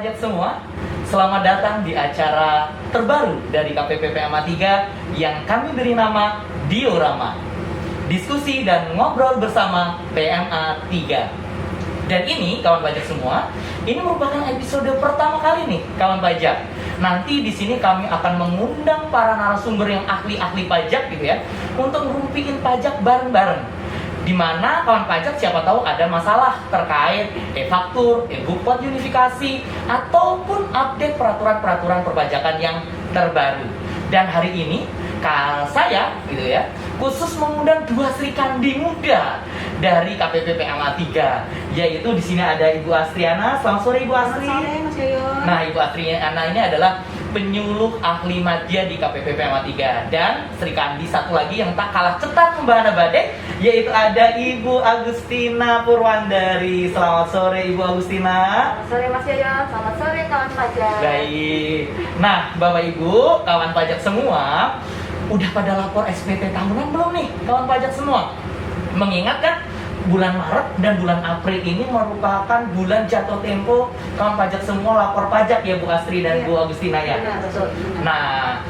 pajak semua, selamat datang di acara terbaru dari KPP PMA 3 yang kami beri nama Diorama. Diskusi dan ngobrol bersama PMA 3. Dan ini kawan pajak semua, ini merupakan episode pertama kali nih kawan pajak. Nanti di sini kami akan mengundang para narasumber yang ahli-ahli pajak gitu ya, untuk ngerumpiin pajak bareng-bareng. Di mana kawan pajak siapa tahu ada masalah terkait e-faktur, e-bukpot unifikasi, ataupun update peraturan-peraturan perpajakan yang terbaru. Dan hari ini saya gitu ya, khusus mengundang dua Sri Kandi muda dari KPP PMA 3, yaitu di sini ada Ibu Astriana. Selamat sore Ibu Astri. Selamat sore Mas Yoyon. Nah, Ibu Astriana ini adalah penyuluh ahli madya di KPP PMA 3. Dan Sri Kandi satu lagi yang tak kalah ketat membahana badai, yaitu ada Ibu Agustina Purwandari. Selamat sore Ibu Agustina. Selamat sore Mas Yoyon. Selamat sore kawan pajak. Baik. Nah, Bapak Ibu, kawan pajak semua, udah pada lapor SPT tahunan belum nih kawan pajak semua? Mengingat kan bulan Maret dan bulan April ini merupakan bulan jatuh tempo kawan pajak semua lapor pajak ya Bu Astri dan Bu Agustina ya. Benar, betul. Nah,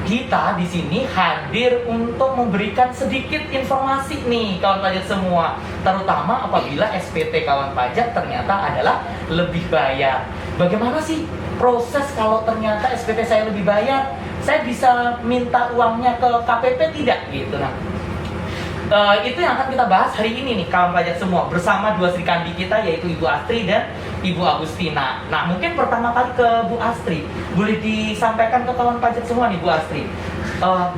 kita di sini hadir untuk memberikan sedikit informasi nih kawan pajak semua, terutama apabila SPT kawan pajak ternyata adalah lebih bayar. Bagaimana sih proses kalau ternyata SPT saya lebih bayar? Saya bisa minta uangnya ke KPP tidak gitu. Nah, itu yang akan kita bahas hari ini nih kawan pajak semua bersama dua Sri Kandi kita, yaitu Ibu Astri dan Ibu Agustina. Nah, mungkin pertama kali ke Bu Astri, boleh disampaikan ke kawan pajak semua nih Bu Astri,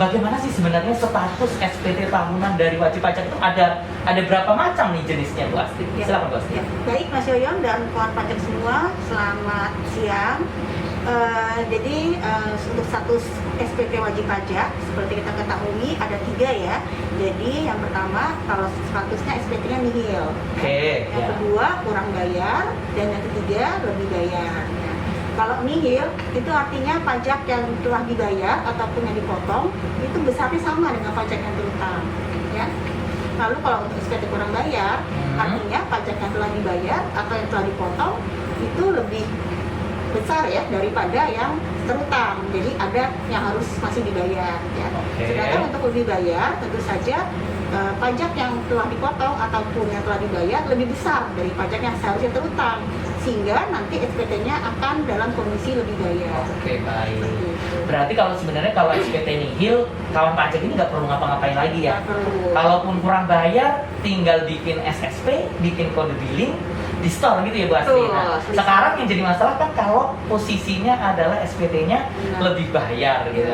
bagaimana sih sebenarnya status SPT tahunan dari wajib pajak itu? Ada berapa macam nih jenisnya Bu Astri? Ya. Silakan Bu Astri. Ya. Baik Mas Yoyon dan kawan pajak semua, selamat siang. Jadi untuk status SPT wajib pajak seperti kita ketahui ada 3 ya. Jadi yang pertama kalau statusnya SPT-nya nihil. Oke, Yang ya. kedua kurang bayar, dan yang ketiga lebih bayar. Ya. Kalau nihil itu artinya pajak yang telah dibayar ataupun yang dipotong itu besarnya sama dengan pajak yang terutang. Ya. Lalu kalau untuk SPT kurang bayar, artinya pajak yang telah dibayar atau yang telah dipotong itu lebih besar ya daripada yang terutang. Jadi ada yang harus masih dibayar ya. Sedangkan untuk lebih bayar tentu saja pajak yang telah dipotong ataupun yang telah dibayar lebih besar dari pajak yang seharusnya terutang, sehingga nanti SPT-nya akan dalam kondisi lebih bayar. Oke, baik. Berarti kalau sebenarnya kalau SPT nihil, kawan pajak ini nggak perlu ngapa-ngapain lagi ya. Kalaupun kurang bayar, tinggal bikin SSP, bikin kode billing, di store gitu ya Bu Astri. Nah, sekarang yang jadi masalah kan kalau posisinya adalah SPT-nya lebih bayar gitu.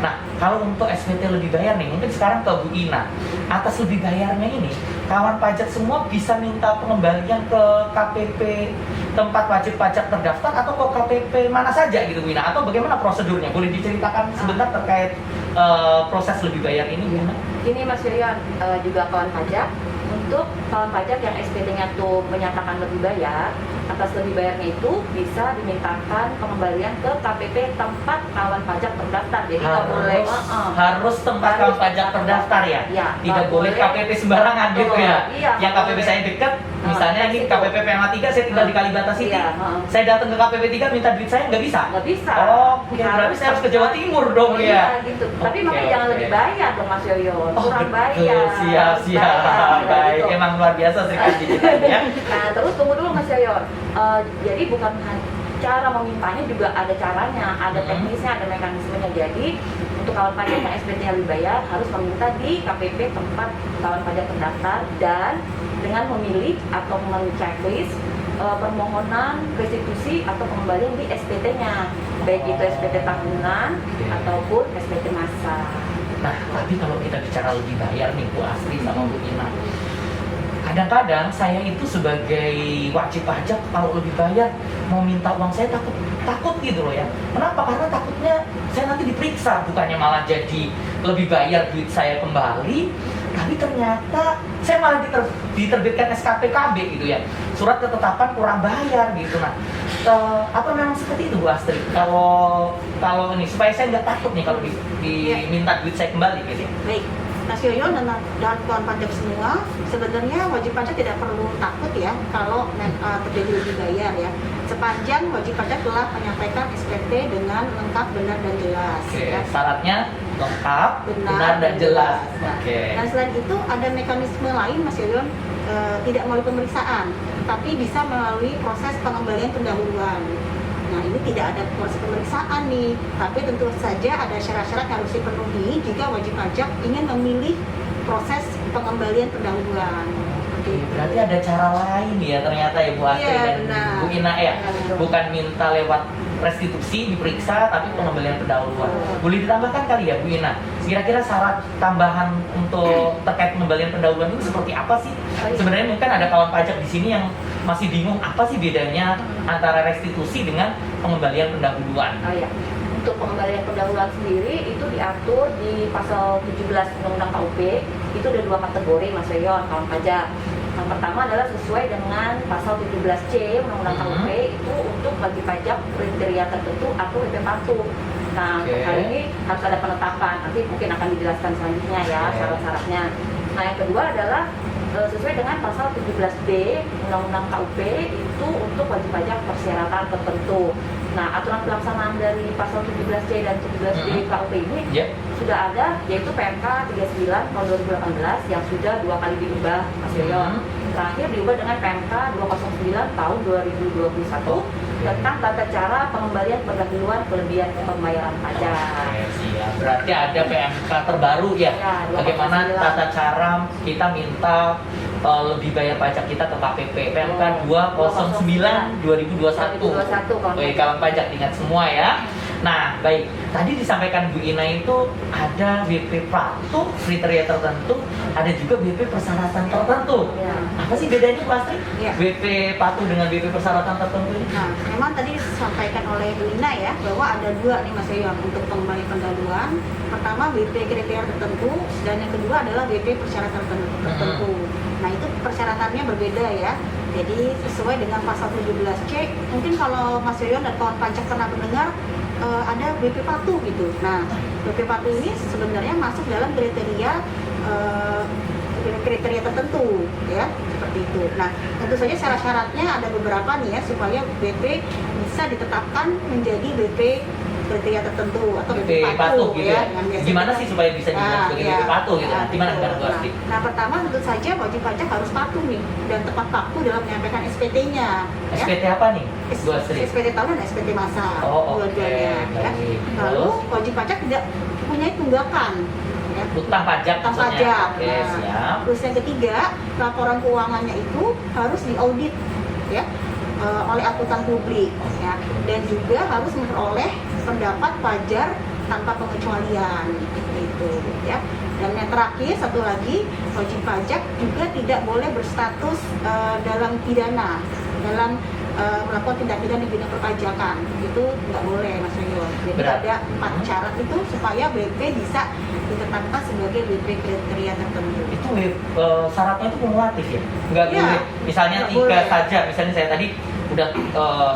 Nah, kalau untuk SPT lebih bayar nih, mungkin sekarang ke Bu Ina. Atas lebih bayarnya ini, kawan pajak semua bisa minta pengembalian ke KPP tempat wajib pajak terdaftar atau ke KPP mana saja gitu Bu Ina, atau bagaimana prosedurnya? Boleh diceritakan sebentar terkait proses lebih bayar ini Bu Ina? Ini Mas Yoyon, juga kawan pajak, untuk kawan pajak yang SPT-nya tuh menyatakan lebih bayar, atas lebih bayarnya itu bisa dimintakan pengembalian ke KPP tempat kawan pajak terdaftar. Jadi nggak boleh harus tempat kawan pajak terdaftar ya? Ya, Tidak boleh KPP sembarangan gitu ya? Iya, yang KPP saya dekat, misalnya ini KPP PMA 3, saya tinggal di Kalibata City. Iya, saya datang ke KPP 3 minta duit saya, nggak bisa? nggak bisa. Oh, berarti saya harus ke Jawa Timur dong ya? Gitu. Tapi Oke, makanya jangan oke. lebih bayar dong Mas Yoyon, Oh, kurang betul. bayar. Siap. Baik, Gitu. emang luar biasa Sri Kandi kita ini ya. Nah, terus tunggu dulu Mas Yoyon. Jadi bukan hanya cara memintanya, juga ada caranya, ada teknisnya, ada mekanismenya. Jadi untuk kawan pajak yang SPT-nya lebih bayar harus meminta di KPP tempat kawan pajak terdaftar, dan dengan memilih atau men-checklist permohonan restitusi atau pengembalian di SPT-nya, baik itu SPT tahunan ataupun SPT massa. Nah, tapi kalau kita bicara lebih bayar nih Bu Astri sama Bu Ina, kadang-kadang saya itu sebagai wajib pajak kalau lebih bayar mau minta uang saya takut gitu loh ya. Kenapa? Karena takutnya saya nanti diperiksa, bukannya malah jadi lebih bayar duit saya kembali, tapi ternyata saya malah diterbitkan SKPKB gitu ya, surat ketetapan kurang bayar gitu. Nah, apa memang seperti itu Bu Astri? Kalau ini supaya saya nggak takut nih kalau diminta duit saya kembali gitu. Baik. Mas Yoyo dan kawan pajak semua, sebenarnya wajib pajak tidak perlu takut ya kalau terjadi lebih bayar ya. Sepanjang wajib pajak telah menyampaikan SPT dengan lengkap, benar dan jelas. Oke, Ya. syaratnya lengkap, benar dan jelas. Nah, Oke. dan selain itu ada mekanisme lain Mas Yoyon, tidak melalui pemeriksaan, tapi bisa melalui proses pengembalian pendahuluan. Nah, ini tidak ada proses pemeriksaan nih, tapi tentu saja ada syarat-syarat yang harus dipenuhi jika wajib pajak ingin memilih proses pengembalian pendahuluan. Oke, berarti ada cara lain ya ternyata ya Bu Astri Iya, dan benar. Bu Ina ya. Benar. Bukan minta lewat restitusi diperiksa, tapi pengembalian pendahuluan. Betul. Boleh ditambahkan kali ya Bu Ina, kira-kira syarat tambahan untuk terkait pengembalian pendahuluan itu seperti apa sih? Sebenarnya mungkin ada kawan pajak di sini yang masih bingung apa sih bedanya antara restitusi dengan pengembalian pendahuluan. Oh iya. Untuk pengembalian pendahuluan sendiri itu diatur di pasal 17 Undang-Undang KUP. Itu ada 2 kategori Mas Yoyon, kawan pajak. Yang pertama adalah sesuai dengan pasal 17C Undang-Undang KUP, itu untuk wajib pajak kriteria tertentu atau WP patuh. Nah, untuk hal ini harus ada penetapan. Nanti mungkin akan dijelaskan selanjutnya ya syarat-syaratnya. Nah, yang kedua adalah sesuai dengan pasal 17B Undang-Undang KUP, itu untuk wajib pajak persyaratan tertentu. Nah, aturan pelaksanaan dari pasal 17C dan 17B KUP ini sudah ada, yaitu PMK 39 tahun 2018 yang sudah 2 kali diubah Mas Yoyon. Terakhir diubah dengan PMK 209 tahun 2021 tentang tata cara pengembalian pendahuluan kelebihan pembayaran pajak. Oke, siap. Berarti ada PMK terbaru ya, Ya, bagaimana 209. tata cara kita minta lebih bayar pajak kita ke KPP. PMK 209 2021. 2021 kawan Oke, kawan pajak ingat semua ya. Nah, baik. Tadi disampaikan Bu Ina itu ada BP patuh kriteria tertentu, ada juga BP persyaratan tertentu. Ya. Apa sih bedanya Bu Astri? Ya. BP patuh dengan BP persyaratan tertentu ini? Nah, memang tadi disampaikan oleh Bu Ina ya, bahwa ada 2 nih Mas Yoyon untuk pengembalian pendahuluan. Pertama BP kriteria tertentu, dan yang kedua adalah BP persyaratan tertentu. Nah, itu persyaratannya berbeda ya. Jadi sesuai dengan pasal 17C, mungkin kalau Mas Yoyon dan kawan pajak pernah mendengar ada BP patuh gitu. Nah, BP patuh ini sebenarnya masuk dalam kriteria tertentu ya, seperti itu. Nah, tentu saja syarat-syaratnya ada beberapa nih ya, supaya BP bisa ditetapkan menjadi BP kriteria tertentu atau BP patuh gitu ya. Yang biasa Gimana kita- sih supaya bisa dibilang sebagai BP patuh gitu? Gimana betul. Bu Astri? Nah, pertama tentu saja wajib pajak harus patuh nih dan tepat waktu dalam menyampaikan SPT-nya. SPT apa nih Bu Astri? SPT tahunan dan SPT masa, Oh, oke. dua-duanya. Ya. Baik. Lalu Terus? wajib pajak tidak mempunyai tunggakan. Ya. Utang pajak Utang maksudnya. pajak. Oke, Nah, siap. Terus yang ketiga, laporan keuangannya itu harus diaudit ya oleh akuntan publik ya, dan juga harus memperoleh pendapat wajar tanpa pengecualian gitu ya. Dan yang terakhir satu lagi, wajib pajak juga tidak boleh berstatus dalam pidana, dalam melakukan tindak pidana di bidang perpajakan, itu nggak boleh Mas Yoyon. Jadi Berat. ada 4 syarat itu supaya BP bisa ditetapkan sebagai BP kriteria tertentu. Itu syaratnya itu kumulatif ya? Nggak Iya, boleh, misalnya nggak 3 boleh. saja. Misalnya saya tadi udah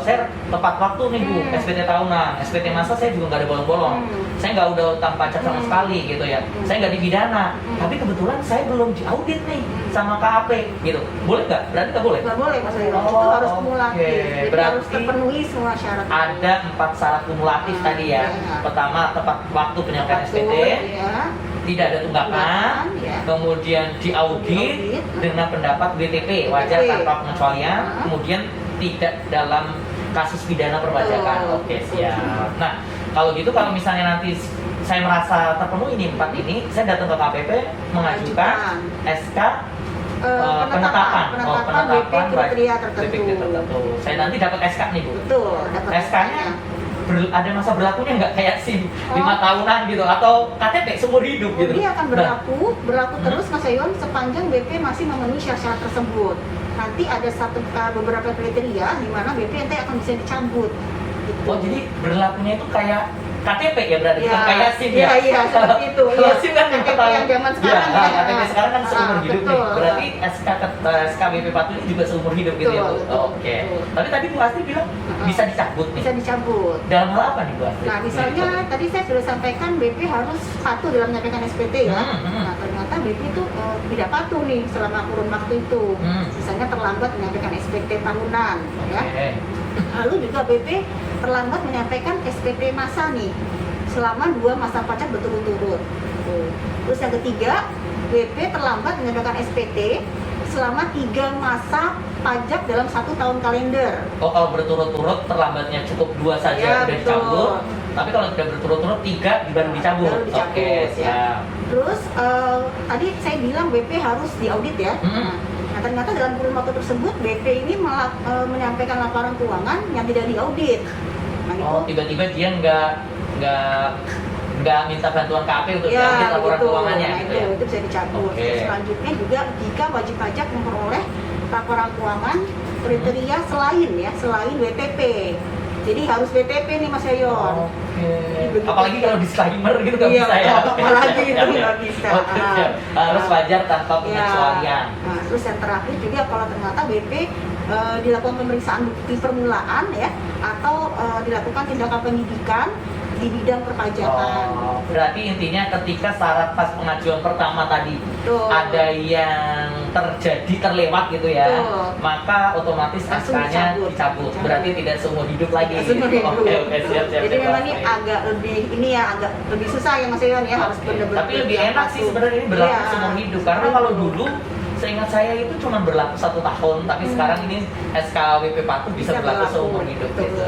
saya tepat waktu nih Bu, SPT tahunan, SPT masa saya juga nggak ada bolong-bolong. Saya nggak udah utang pajak sama sekali gitu ya. Saya nggak dipidana, tapi kebetulan saya belum diaudit nih sama KAP gitu. Boleh nggak? Berarti nggak boleh? Nggak boleh Mas Yoyon, Oh, itu harus oke. kumulatif. Jadi Berarti harus terpenuhi semua syarat. Ada 4 syarat kumulatif tadi ya. Iya. Pertama, tepat waktu penyampaian Waktu, SPT, ya. tidak ada tunggakan, Tunggakan, ya. kemudian diaudit Diaudit. dengan pendapat BTP wajar BTP. tanpa pengecualian, Nah. kemudian tidak dalam kasus pidana perpajakan. Betul, Oke, betul. siap. Nah, kalau gitu kalau misalnya nanti saya merasa terpenuhi ini 4 ini, saya datang ke KPP mengajukan SK penetapan. Oh, BP kriteria tertentu. BP tertentu. Saya nanti dapat SK nih Bu. Betul, dapat SK-nya ada masa berlakunya nggak kayak SIM 5 tahunan gitu atau KTP seumur hidup gitu? Dia akan berlaku Hmm. terus Mas Yoyon sepanjang BP masih memenuhi syarat-syarat tersebut. Nanti ada beberapa kriteria di mana BP nanti akan bisa dicabut. Gitu. Oh, jadi berlakunya itu kayak KTP ya berarti, Ya, bukan kayak SIM ya? iya, seperti itu. Kalau Iya. SIM kan 5 kalau yang zaman sekarang ya, ya. KTP sekarang kan seumur hidup nih. Betul. Berarti SKBP Patuh ini juga seumur hidup gitu ya, Bu? Betul, Oke. betul. Tapi tadi Bu Asti bilang bisa dicabut nih. Bisa dicabut. Dalam hal apa nih Bu Asti? Nah, misalnya tadi saya sudah sampaikan BP harus patuh dalam menyampaikan SPT ya. Nah, ternyata BP itu tidak patuh nih selama kurun waktu itu. Misalnya terlambat menyampaikan SPT tahunan ya. Oke. Lalu juga BP terlambat menyampaikan SPT masa nih selama 2 masa pajak berturut-turut. Terus yang ketiga, BP terlambat menyampaikan SPT selama 3 masa pajak dalam 1 tahun kalender. Oh, kalau berturut-turut terlambatnya cukup 2 saja Ya, udah betul. dicabut. Tapi kalau tidak berturut-turut 3 baru dicabut. Baru dicabut, Oke, ya. siap. Terus tadi saya bilang BP harus diaudit ya. Nah, ternyata dalam kurun waktu tersebut BP ini menyampaikan laporan keuangan yang tidak diaudit. Nah, Oh, tiba-tiba dia nggak minta bantuan KP untuk diaudit laporan begitu. keuangannya Nah, gitu ya. itu bisa dicabut. Oke. Selanjutnya juga jika wajib pajak memperoleh laporan keuangan kriteria selain WTP. Jadi harus WTP nih Mas Yayon. Oke. Begitu. Apalagi kalau disclaimer gitu nggak Iya, bisa ya. apalagi itu Siap, nggak siap. bisa. Oke, siap. Harus wajar tanpa Ya. pengecualian. Nah, terus yang terakhir juga kalau ternyata BP dilakukan pemeriksaan bukti permulaan ya atau dilakukan tindakan penyidikan di bidang perpajakan. Oh, berarti intinya ketika syarat pas pengajuan pertama tadi Tuh. ada yang terlewat gitu ya, Betul. maka otomatis Langsung SK-nya dicabut. dicabut. Berarti tidak seumur hidup lagi. Seumur hidup. Oke, siap. Jadi memang ini Baik. agak lebih susah ya Mas Yayon ya, harus Oke. benar-benar. Tapi lebih enak sih sebenarnya ini berlaku Iya. seumur hidup. Karena kalau dulu seingat saya itu cuma berlaku 1 tahun, tapi sekarang ini SKWP Patuh bisa berlaku seumur hidup gitu.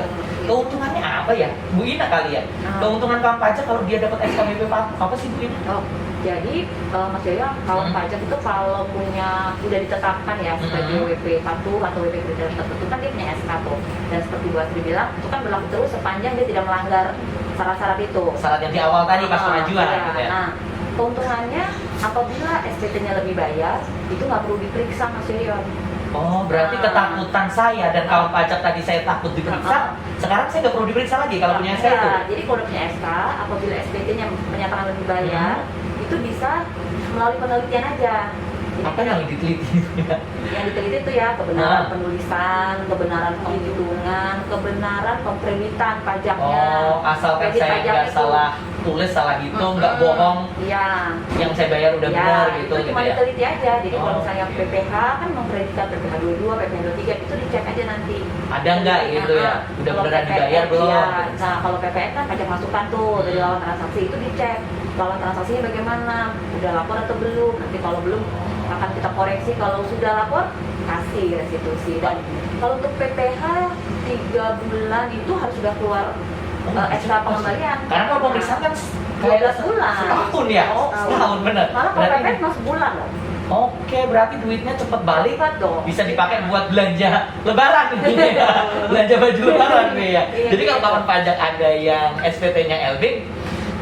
Keuntungannya apa ya? Bu Ina kali ya? Keuntungan kawan pajak kalau dia dapat SKWP Patuh apa sih Bu Ina? Oh, jadi Mas Yoyo, kalau pajak itu kalau udah ditetapkan ya sebagai WP patuh atau WP kriteria tertentu kan dia punya SK tuh. Dan seperti Bu Astri bilang, itu kan berlaku terus sepanjang dia tidak melanggar syarat-syarat itu. Syarat yang di awal tadi pas pengajuan Iya. gitu ya. Nah, keuntungannya apabila SPT-nya lebih bayar, itu nggak perlu diperiksa Mas Yoyo. Oh, berarti ketakutan saya dan kawan pajak tadi saya takut diperiksa, sekarang saya nggak perlu diperiksa lagi kalau punya SK itu. Jadi kalau udah punya SK, apabila SPT-nya menyatakan lebih bayar, itu bisa melalui penelitian aja. Jadi Apa yang diteliti? yang diteliti itu ya kebenaran penulisan, kebenaran penghitungan, kebenaran pemkreditan pajaknya. Oh, asalkan Kredit saya pajak nggak itu. salah tulis, salah hitung, nggak bohong, Iya. yang saya bayar udah benar gitu itu gitu cuma ya. diteliti aja. Jadi kalau Oh. misalnya PPH kan mengkreditkan PPH 22, PPH 23 itu dicek aja nanti. Ada nggak gitu ya? Udah Kalau beneran PPN, dibayar belum? iya. Nah, kalau PPN kan pajak masukan tuh dari lawan transaksi itu dicek. Lawan transaksinya bagaimana? Udah lapor atau belum? Nanti kalau belum akan kita koreksi, kalau sudah lapor kasih restitusi. Dan kalau untuk PPH 3 bulan itu harus sudah keluar SK pengembalian. Karena kalau pemeriksaan kan 12 bulan. setahun ya? Oh, Setahun bener. Malah kalau Berarti- PPN mas bulan loh. Oke, berarti duitnya cepet balik, Cepat dong. bisa dipakai buat belanja lebaran nih ya. Belanja baju lebaran nih ya. Iya, Jadi kalau iya. kawan pajak ada yang SPT-nya LB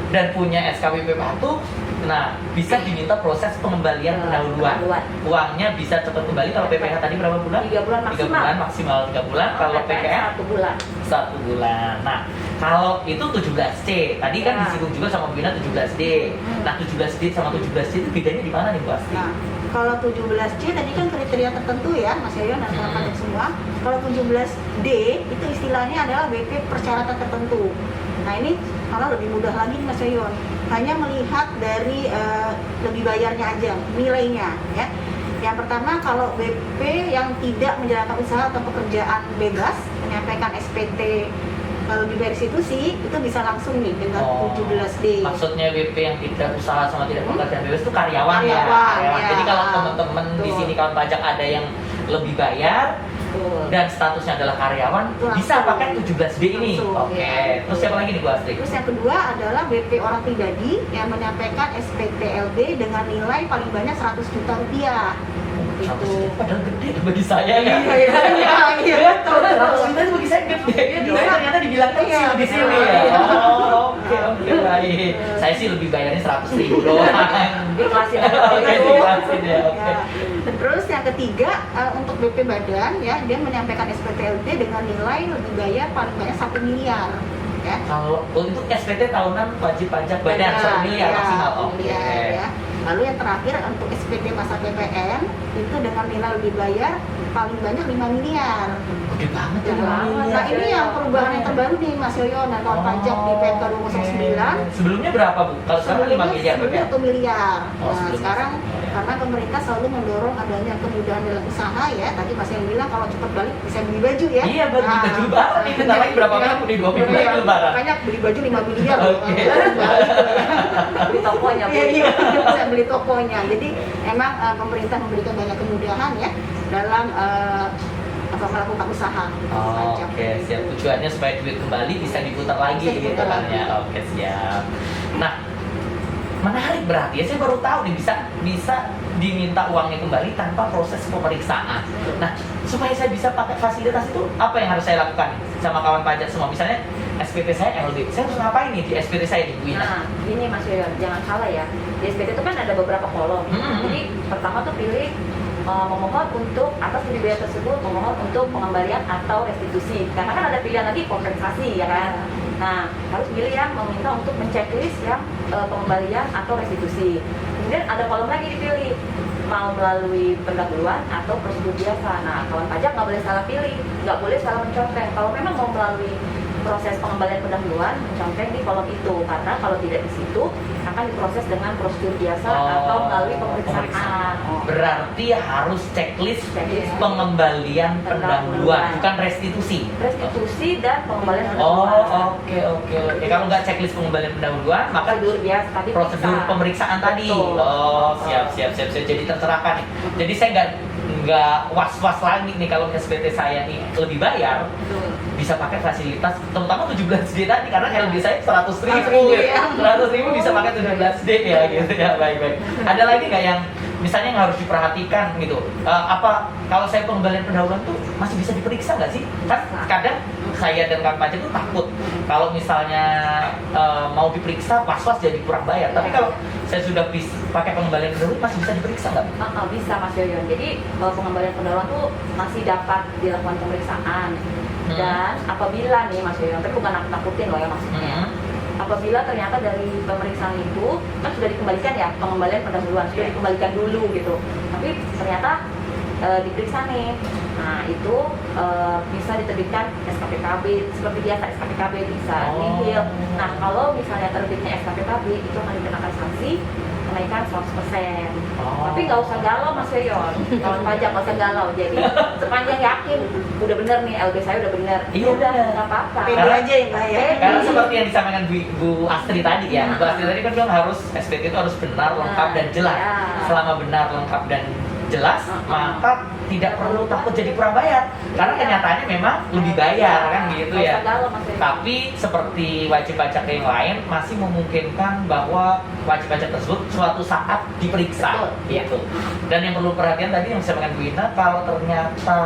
dan punya SKWP Patuh, nah bisa diminta proses pengembalian pendahuluan. Uangnya bisa cepat kembali. Kalau PPH tadi berapa bulan? 3 bulan 3 maksimal. bulan maksimal 3 bulan. Kalau PPN 1 bulan. 1 bulan. Nah, kalau itu 17C, tadi kan Ya. disinggung juga sama Bu Ina 17D. Nah, 17D sama 17C itu bedanya di mana nih Bu Asti? Nah, kalau 17C tadi kan kriteria tertentu ya Mas Yayon dan kawan-kawan semua. Kalau 17D itu istilahnya adalah BP persyaratan tertentu. Nah, ini malah lebih mudah lagi nih Mas Yayon. Hanya melihat dari lebih bayarnya aja, nilainya ya. Yang pertama, kalau BP yang tidak menjalankan usaha atau pekerjaan bebas menyampaikan SPT lebih bayar restitusi, itu bisa langsung nih dengan 17D. Maksudnya BP yang tidak usaha sama tidak pekerjaan bebas itu karyawan, Karyawan, ya. ya. Jadi kalau teman-teman di Betul. sini kawan pajak ada yang lebih bayar Betul. dan statusnya adalah karyawan, Itu bisa langsung. pakai 17D ini. Langsung, Oke. ya. Terus siapa lagi nih Bu Astri? Terus yang kedua adalah BP orang pribadi yang menyampaikan SPT-LB dengan nilai paling banyak 100 juta rupiah. Itu. Padahal gede bagi saya ya. Iya, betul. 100 juta itu bagi saya gede. Tapi ternyata dibilang kecil Iya, di sini betul. ya. Oh, oke baik. Saya sih lebih bayarnya 100.000 doang. Ikhlasin aja kalau Oke, itu. dijelasin ya. Oke. Ya. Terus yang ketiga untuk BP badan ya dia menyampaikan SPT-LB dengan nilai lebih bayar paling banyak 1 miliar ya. Kalau untuk SPT tahunan wajib pajak badan 1 miliar ya, maksimal. 1 Oke. miliar, ya. Lalu yang terakhir untuk SPT masa PPN itu dengan nilai lebih bayar paling banyak 5 miliar. Gede banget ya. Nah ini yang perubahan yang terbaru nih Mas Yoyo, nah kalau pajak di PK 209 Sebelumnya berapa Bu? Kalau sekarang 5 miliar sebelumnya berapa? 1 miliar. Oh, Nah sebelumnya sekarang 1 miliar. karena pemerintah selalu mendorong adanya kemudahan dalam usaha ya. Tadi Mas yang bilang kalau cepat balik bisa beli baju ya. Iya, baju lebaran nih, bentar lagi berapa minggu nih? 2 minggu lagi lebaran. Makanya beli baju 5 miliar loh. Oke. Beli tokonya, Bu. Iya, bisa beli tokonya. Jadi emang pemerintah memberikan banyak kemudahan ya dalam melakukan usaha pajak. Oke, siap. Tujuannya supaya duit kembali bisa diputar lagi Bisa diputar gitu kan lagi. ya. Oke, siap. Nah, menarik berarti ya. Saya baru tahu nih bisa diminta uangnya kembali tanpa proses pemeriksaan. Nah, supaya saya bisa pakai fasilitas itu, apa yang harus saya lakukan sama kawan pajak semua? Misalnya SPT saya LD, saya harus ngapain nih di SPT saya di Bu Ina? Nah, ini Mas Yoyon, jangan salah ya. Di SPT itu kan ada beberapa kolom. Jadi pertama tuh pilih memohon untuk atas biaya tersebut, memohon untuk pengembalian atau restitusi. Karena kan ada pilihan lagi kompensasi ya kan. Nah, harus pilih yang meminta untuk menceklis yang pengembalian atau restitusi. Kemudian ada kolom lagi dipilih, mau melalui pendahuluan atau prosedur biasa. Nah, kawan pajak nggak boleh salah pilih, nggak boleh salah mencontek. Kalau memang mau melalui proses pengembalian pendahuluan, mencontek di kolom itu, karena kalau tidak di situ akan diproses dengan prosedur biasa atau melalui pemeriksaan. Berarti harus checklist Checklist. pengembalian pendahuluan, bukan restitusi. Restitusi dan pengembalian Oh, pendahuluan. oke. Kalau nggak checklist pengembalian pendahuluan, maka Prosedur biasa tadi prosedur bisa. pemeriksaan tadi. Betul. Oh, siap. Jadi tercerahkan nih. Jadi saya nggak was-was lagi nih kalau SPT saya nih lebih bayar, Betul. bisa pakai fasilitas terutama 17D tadi karena LD saya 100.000 Iya. 100.000 bisa pakai 17D ya gitu ya. Baik. Ada lagi nggak yang misalnya yang harus diperhatikan gitu? Apa kalau saya pengembalian pendahuluan tuh masih bisa diperiksa nggak sih? Kan kadang saya dan kawan pajak tuh takut kalau misalnya mau diperiksa was-was jadi kurang bayar. Tapi kalau saya sudah pakai pengembalian pendahuluan masih bisa diperiksa nggak? Bisa Mas Yoyon. Jadi pengembalian pendahuluan tuh masih dapat dilakukan pemeriksaan. Dan apabila nih Mas Yoyon, tapi bukan nakut-nakutin loh ya maksudnya. Apabila ternyata dari pemeriksaan itu kan sudah dikembalikan ya pengembalian pendahuluan, sudah dikembalikan dulu gitu. Tapi ternyata diperiksa nih. Nah, itu bisa diterbitkan SKPKB seperti biasa, SKPKB bisa nihil. Nah, kalau misalnya terbitnya SKPKB itu akan dikenakan sanksi kenaikan 100%. Tapi nggak usah galau Mas Yoyon, kawan pajak nggak usah galau. Jadi sepanjang yakin udah bener nih LB saya udah bener, Iya, udah bener. nggak apa-apa. Pede aja ya Mbak ya. Karena seperti yang disampaikan Bu Astri tadi ya, Bu Astri tadi kan bilang harus SPT itu harus benar, lengkap dan jelas. Ya. Selama benar, lengkap dan jelas, maka tidak perlu takut jadi kurang bayar. Karena kenyataannya memang lebih bayar kan gitu Nggak ya. usah galau, Mas Yoyon. Tapi seperti wajib pajak yang lain masih memungkinkan bahwa wajib pajak tersebut suatu saat diperiksa Betul. gitu. Dan yang perlu perhatian tadi yang disampaikan Bu Ina, kalau ternyata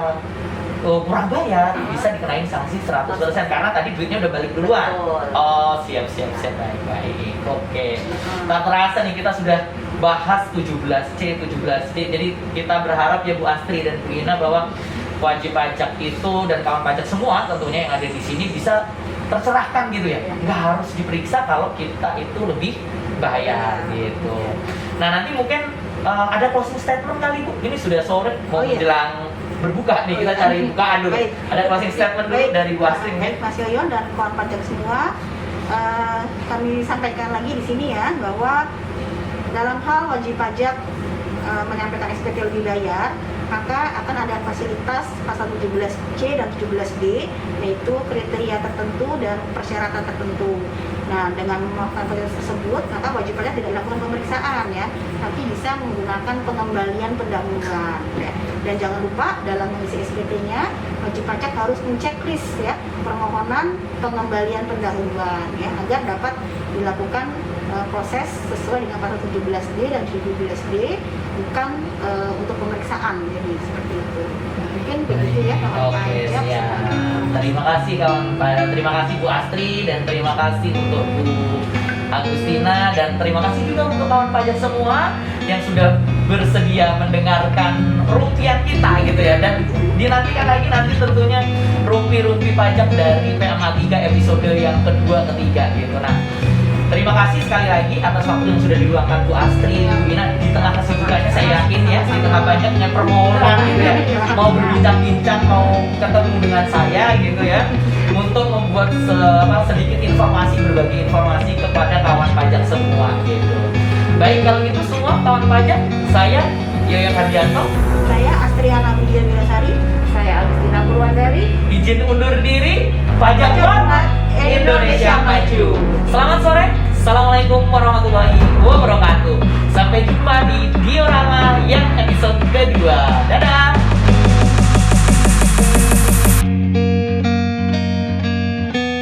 kurang bayar bisa dikenain sanksi 100% karena tadi duitnya udah balik duluan. Betul. Oh, siap baik. Oke. Tak terasa nih kita sudah bahas 17C. Jadi kita berharap ya Bu Astri dan Bu Ina bahwa wajib pajak itu dan kawan pajak semua tentunya yang ada di sini bisa tercerahkan gitu ya. Nggak harus diperiksa kalau kita itu lebih bayar gitu. Nah, nanti mungkin ada closing statement kali Bu. Ini sudah sore mau Oh, iya. menjelang berbuka nih, kita cari bukaan dulu. Baik. Ada closing statement dulu dari Bu Astri Baik, Mas Yoyon dan kawan pajak semua, kami sampaikan lagi di sini ya bahwa dalam hal wajib pajak menyampaikan SPT lebih bayar, maka akan ada fasilitas pasal 17C dan 17D, yaitu kriteria tertentu dan persyaratan tertentu. Nah, dengan melakukan fasilitas tersebut, maka wajib pajak tidak dilakukan pemeriksaan ya, tapi bisa menggunakan pengembalian pendahuluan. Ya. Dan jangan lupa dalam mengisi SPT-nya, wajib pajak harus menceklis ya permohonan pengembalian pendahuluan ya agar dapat dilakukan proses sesuai dengan pasal 17D dan 17D, bukan untuk pemeriksaan. Jadi seperti itu. Mungkin begitu ya kawan Oke, pajak. siap. Terima kasih kawan pajak. Terima kasih Bu Astri dan terima kasih untuk Bu Agustina dan terima kasih juga untuk kawan pajak semua yang sudah bersedia mendengarkan rumpian kita gitu ya, dan dinantikan lagi nanti tentunya rumpi pajak dari PMA 3 episode yang kedua ketiga gitu. Nah, terima kasih sekali lagi atas waktu yang sudah diluangkan Bu Astri, Bu Ina. tengah kesibukannya saya yakin ya, di tengah banyaknya permohonan gitu ya, mau berbincang-bincang, mau ketemu dengan saya gitu ya, untuk membuat sedikit informasi, berbagi informasi kepada kawan pajak semua gitu. Baik, kalau gitu semua kawan pajak, saya Yoyo Hardianto, Saya Astriana Budian Wilasari. Saya Agustina Purwandari. izin undur diri. Pajak banget, Indonesia maju. Selamat sore, assalamualaikum warahmatullahi wabarakatuh. Sampai jumpa di diorama yang episode kedua. Dadah.